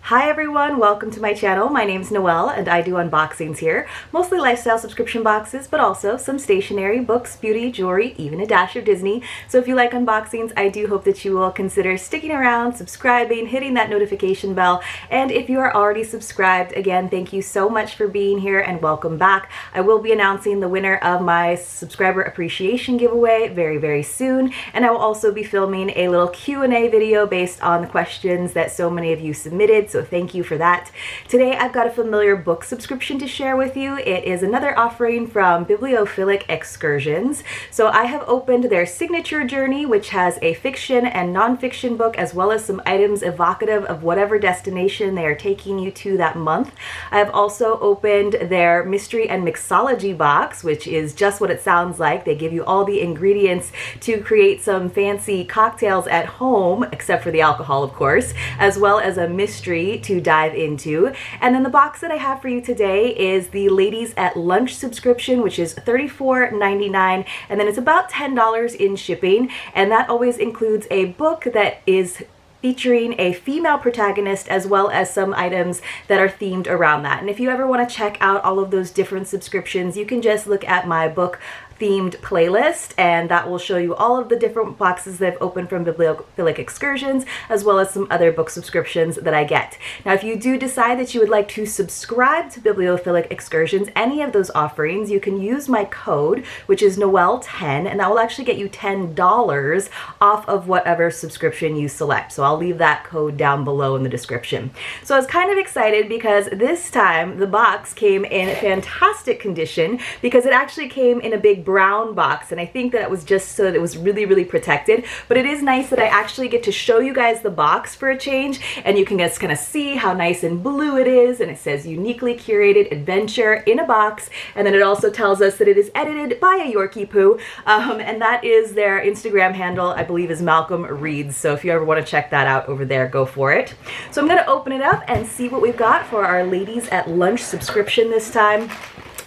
Hi everyone, welcome to my channel. My name's Noelle and I do unboxings here, mostly lifestyle subscription boxes, but also some stationery, books, beauty, jewelry, even a dash of Disney. So if you like unboxings, I do hope that you will consider sticking around, subscribing, hitting that notification bell, and if you are already subscribed, again, thank you so much for being here and welcome back. I will be announcing the winner of my subscriber appreciation giveaway very soon, and I will also be filming a little Q&A video based on the questions that so many of you submitted. So thank you for that. Today I've got a familiar book subscription to share with you. It is another offering from Bibliophilic Excursions. So I have opened their signature journey, which has a fiction and nonfiction book, as well as some items evocative of whatever destination they are taking you to that month. I have also opened their Mystery and Mixology box, which is just what it sounds like. They give you all the ingredients to create some fancy cocktails at home, except for the alcohol, of course, as well as a mystery to dive into. And then the box that I have for you today is the Ladies at Lunch subscription, which is $34.99, and then it's about $10 in shipping, and that always includes a book that is featuring a female protagonist, as well as some items that are themed around that. And if you ever want to check out all of those different subscriptions, you can just look at my book themed playlist, and that will show you all of the different boxes that I've opened from Bibliophilic Excursions, as well as some other book subscriptions that I get. Now, if you do decide that you would like to subscribe to Bibliophilic Excursions, any of those offerings, you can use my code, which is Noelle10, and that will actually get you $10 off of whatever subscription you select. So I'll leave that code down below in the description. So I was kind of excited because this time the box came in fantastic condition, because it actually came in a big brown box, and I think that it was just so that it was really protected. But it is nice that I actually get to show you guys the box for a change, and you can just kind of see how nice and blue it is, and it says uniquely curated adventure in a box, and then it also tells us that it is edited by a Yorkie poo, and that is their Instagram handle, I believe, is Malcolm Reads. So if you ever want to check that out over there, go for it. So I'm going to open it up and see what we've got for our Ladies at Lunch subscription this time.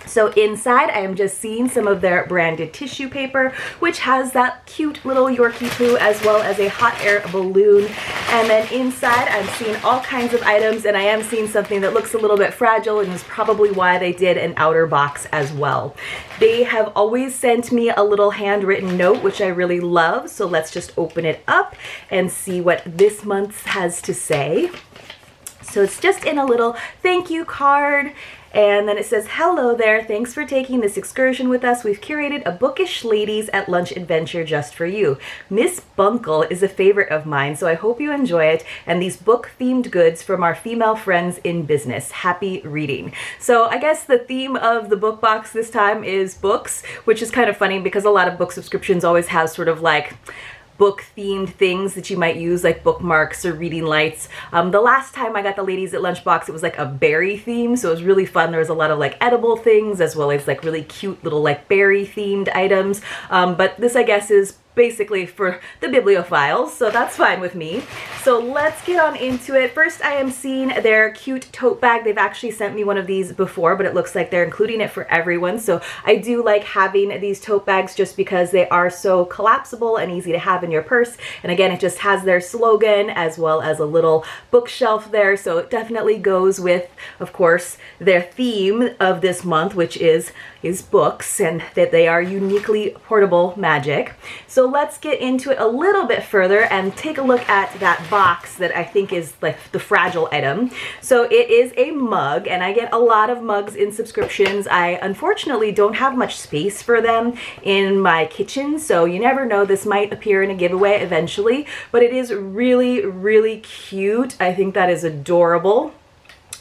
So inside, I am just seeing some of their branded tissue paper, which has that cute little Yorkie poo, as well as a hot air balloon. And then inside, I'm seeing all kinds of items, and I am seeing something that looks a little bit fragile, and is probably why they did an outer box as well. They have always sent me a little handwritten note, which I really love. So let's just open it up and see what this month has to say. So it's just in a little thank you card. And then it says, "Hello there, thanks for taking this excursion with us. We've curated a bookish ladies at lunch adventure just for you. Miss Bunkle is a favorite of mine, so I hope you enjoy it, and these book-themed goods from our female friends in business. Happy reading." So I guess the theme of the book box this time is books, which is kind of funny because a lot of book subscriptions always have sort of like book-themed things that you might use, like bookmarks or reading lights. The last time I got the Ladies at Lunch box, it was like a berry theme, so it was really fun. There was a lot of like edible things, as well as like really cute little like berry-themed items. But this, I guess, is basically for the bibliophiles, so that's fine with me. So let's get on into it. First, I am seeing their cute tote bag. They've actually sent me one of these before, but it looks like they're including it for everyone. So I do like having these tote bags just because they are so collapsible and easy to have in your purse. And again, it just has their slogan as well as a little bookshelf there. So it definitely goes with, of course, their theme of this month, which is books, and that they are uniquely portable magic. So let's get into it a little bit further and take a look at that box that I think is like the fragile item. So it is a mug, and I get a lot of mugs in subscriptions. I unfortunately don't have much space for them in my kitchen, so you never know, this might appear in a giveaway eventually, but it is really cute. I think that is adorable.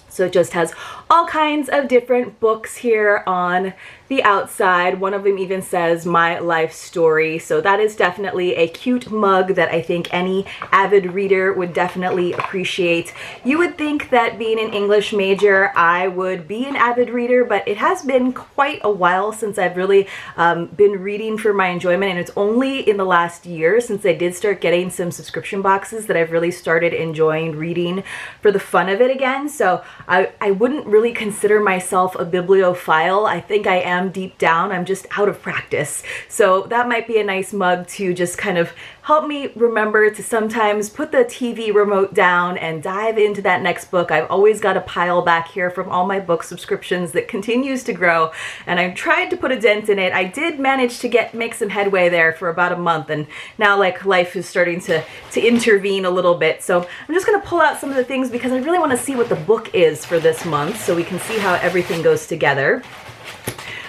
So it just has all kinds of different books here on the outside. One of them even says My Life Story. So that is definitely a cute mug that I think any avid reader would definitely appreciate. You would think that being an English major, I would be an avid reader, but it has been quite a while since I've really been reading for my enjoyment. And it's only in the last year since I did start getting some subscription boxes that I've really started enjoying reading for the fun of it again. So I wouldn't really consider myself a bibliophile. I think I am am deep down. I'm just out of practice. So that might be a nice mug to just kind of help me remember to sometimes put the TV remote down and dive into that next book. I've always got a pile back here from all my book subscriptions that continues to grow, and I've tried to put a dent in it. I did manage to make some headway there for about a month, and now like life is starting to intervene a little bit. So I'm just gonna pull out some of the things because I really want to see what the book is for this month so we can see how everything goes together.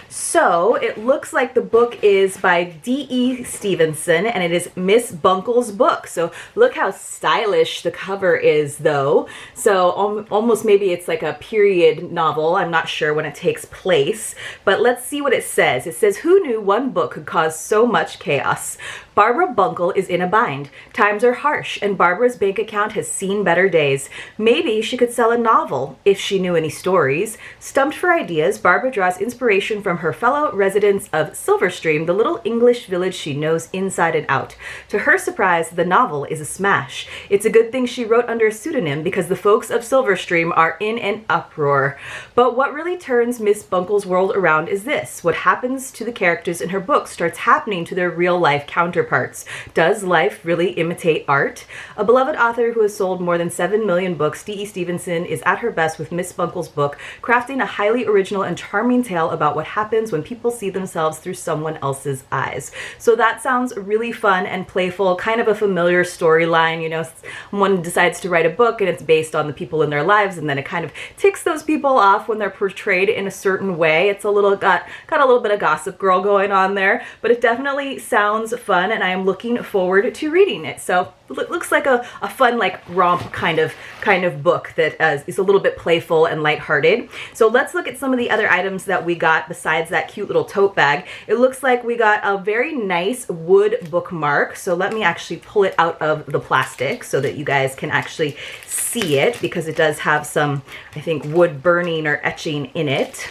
So it looks like the book is by D.E. Stevenson, and it is Miss Bunkle's book. So look how stylish the cover is though. So almost maybe it's like a period novel. I'm not sure when it takes place, but let's see what it says. It says, "Who knew one book could cause so much chaos? Barbara Bunkle is in a bind. Times are harsh, and Barbara's bank account has seen better days. Maybe she could sell a novel, if she knew any stories." Stumped for ideas, Barbara draws inspiration from her fellow residents of Silverstream, the little English village she knows inside and out. To her surprise, the novel is a smash. It's a good thing she wrote under a pseudonym because the folks of Silverstream are in an uproar. But what really turns Miss Bunkle's world around is this: what happens to the characters in her book starts happening to their real-life counterparts. Does life really imitate art? A beloved author who has sold more than 7 million books, D.E. Stevenson is at her best with Miss Bunkle's book, crafting a highly original and charming tale about what happens when people see themselves through someone else's eyes. So that sounds really fun and playful, kind of a familiar storyline. You know, one decides to write a book and it's based on the people in their lives, and then it kind of ticks those people off when they're portrayed in a certain way. It's a little got a little bit of Gossip Girl going on there, but it definitely sounds fun, and I am looking forward to reading it. So it looks like a fun, like romp kind of book that is a little bit playful and lighthearted. So let's look at some of the other items that we got besides that cute little tote bag. It looks like we got a very nice wood bookmark. So let me actually pull it out of the plastic so that you guys can actually see it, because it does have some, I think, wood burning or etching in it.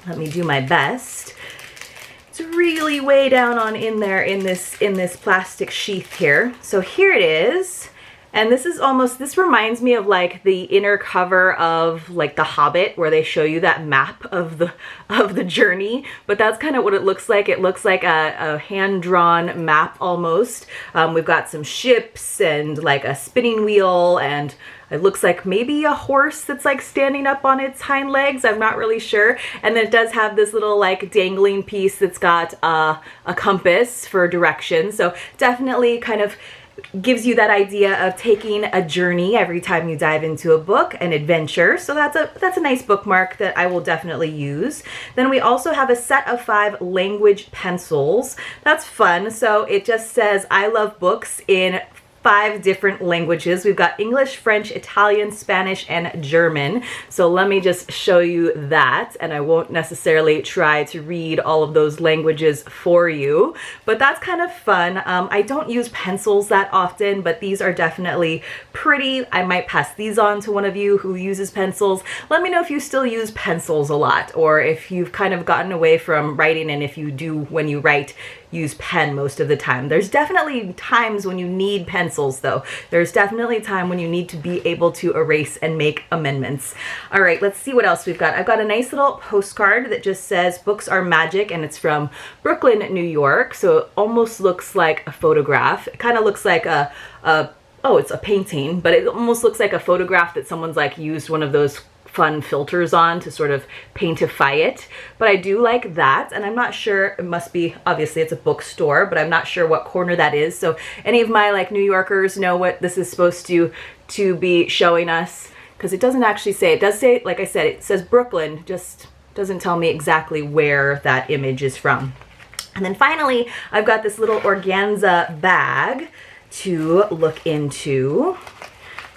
Let me do my best. It's really way down on in there in this plastic sheath here. So here it is. And this is almost, this reminds me of like the inner cover of like The Hobbit, where they show you that map of the journey, but that's kind of what it looks like. It looks like a hand-drawn map almost. We've got some ships and like a spinning wheel, and it looks like maybe a horse that's like standing up on its hind legs. I'm not really sure. And then it does have this little like dangling piece that's got a compass for direction. So definitely kind of gives you that idea of taking a journey every time you dive into a book, an adventure. So that's a nice bookmark that I will definitely use. Then we also have a set of 5 language pencils. That's fun. So it just says, "I love books" in 5 different languages. We've got English, French, Italian, Spanish, and German. So let me just show you that, and I won't necessarily try to read all of those languages for you, but that's kind of fun. I don't use pencils that often, but these are definitely pretty. I might pass these on to one of you who uses pencils. Let me know if you still use pencils a lot, or if you've kind of gotten away from writing, and if you do, when you write, use pen most of the time. There's definitely times when you need pencils though. There's definitely time when you need to be able to erase and make amendments. All right, let's see what else we've got. I've got a nice little postcard that just says "Books are magic," and it's from Brooklyn, New York. So it almost looks like a photograph. It kind of looks like it's a painting, but it almost looks like a photograph that someone's like used one of those fun filters on to sort of paintify it. But I do like that, and I'm not sure, it must be, obviously it's a bookstore, but I'm not sure what corner that is. So any of my like New Yorkers know what this is supposed to be showing us, because it doesn't actually say. It does say, like I said, it says Brooklyn, just doesn't tell me exactly where that image is from. And then finally, I've got this little organza bag to look into.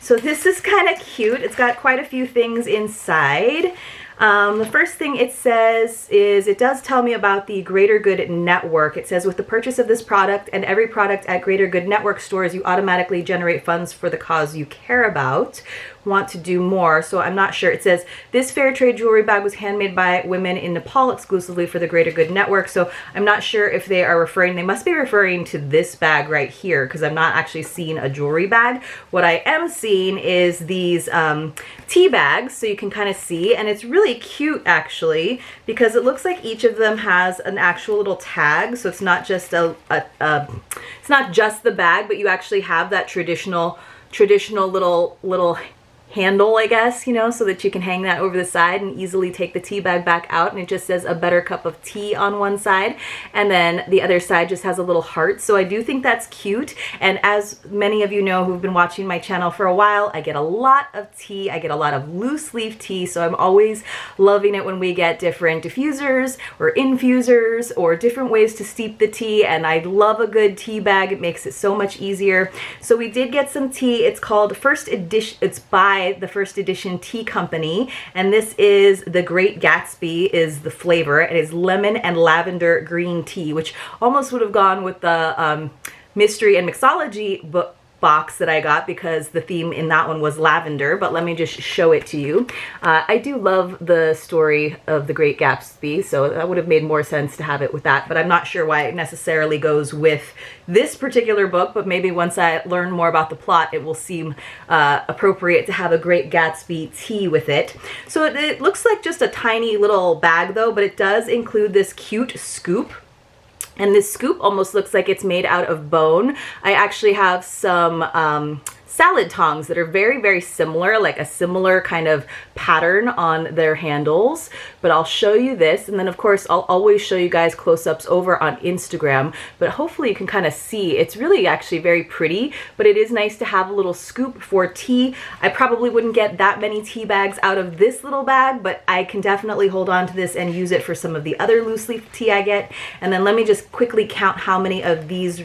So this is kind of cute. It's got quite a few things inside. The first thing it says is, it does tell me about the Greater Good Network. It says, "With the purchase of this product and every product at Greater Good Network stores, you automatically generate funds for the cause you care about. Want to do more?" So I'm not sure. It says, "This fair trade jewelry bag was handmade by women in Nepal exclusively for the Greater Good Network." So I'm not sure if they are referring, they must be referring to this bag right here, because I'm not actually seeing a jewelry bag. What I am seeing is these tea bags, so you can kind of see, and it's really really cute actually, because it looks like each of them has an actual little tag, so it's not just it's not just the bag, but you actually have that traditional little handle, I guess, you know, so that you can hang that over the side and easily take the tea bag back out. And it just says a better cup of tea on one side, and then the other side just has a little heart. So I do think that's cute. And as many of you know who've been watching my channel for a while, I get a lot of tea. I get a lot of loose leaf tea, so I'm always loving it when we get different diffusers or infusers or different ways to steep the tea. And I love a good tea bag. It makes it so much easier. So we did get some tea. It's called First Edition. It's by the First Edition Tea Company, and this is the Great Gatsby is the flavor. It is lemon and lavender green tea, which almost would have gone with the Mystery and Mixology box that I got, because the theme in that one was lavender, but let me just show it to you. I do love the story of the Great Gatsby, so that would have made more sense to have it with that, but I'm not sure why it necessarily goes with this particular book, but maybe once I learn more about the plot, it will seem appropriate to have a Great Gatsby tea with it. So it looks like just a tiny little bag though, but it does include this cute scoop. And this scoop almost looks like it's made out of bone. I actually have some salad tongs that are very, very similar, like a similar kind of pattern on their handles. But I'll show you this, and then of course I'll always show you guys close-ups over on Instagram, but hopefully you can kind of see. It's really actually very pretty, but it is nice to have a little scoop for tea. I probably wouldn't get that many tea bags out of this little bag, but I can definitely hold on to this and use it for some of the other loose leaf tea I get. And then let me just quickly count how many of these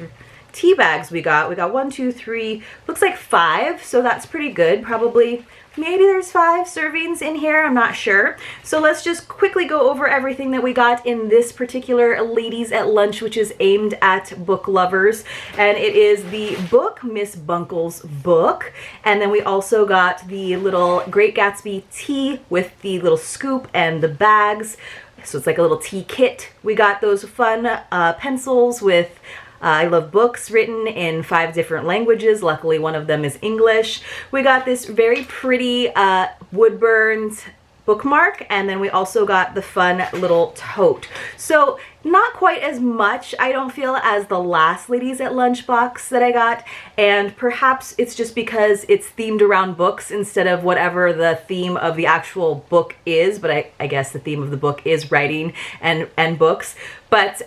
tea bags we got. We got 1, 2, 3, looks like 5, so that's pretty good. Probably, maybe there's 5 servings in here, I'm not sure. So let's just quickly go over everything that we got in this particular Ladies at Lunch, which is aimed at book lovers. And it is the book, Miss Bunkle's book. And then we also got the little Great Gatsby tea with the little scoop and the bags. So it's like a little tea kit. We got those fun pencils with I love books written in 5 different languages. Luckily, one of them is English. We got this very pretty wood-burned bookmark, and then we also got the fun little tote. So not quite as much, I don't feel, as the last Ladies at Lunch box that I got, and perhaps it's just because it's themed around books instead of whatever the theme of the actual book is, but I guess the theme of the book is writing and books. But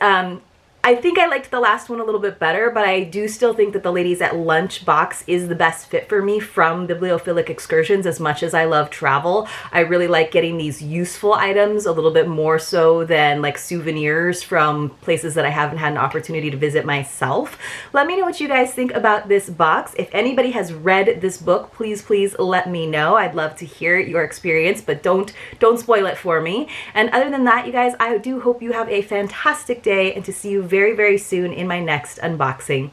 I think I liked the last one a little bit better, but I do still think that the Ladies at Lunch box is the best fit for me from Bibliophilic Excursions. As much as I love travel, I really like getting these useful items a little bit more so than like souvenirs from places that I haven't had an opportunity to visit myself. Let me know what you guys think about this box. If anybody has read this book, please let me know. I'd love to hear your experience, but don't spoil it for me. And other than that, you guys, I do hope you have a fantastic day, and to see you very, very soon in my next unboxing.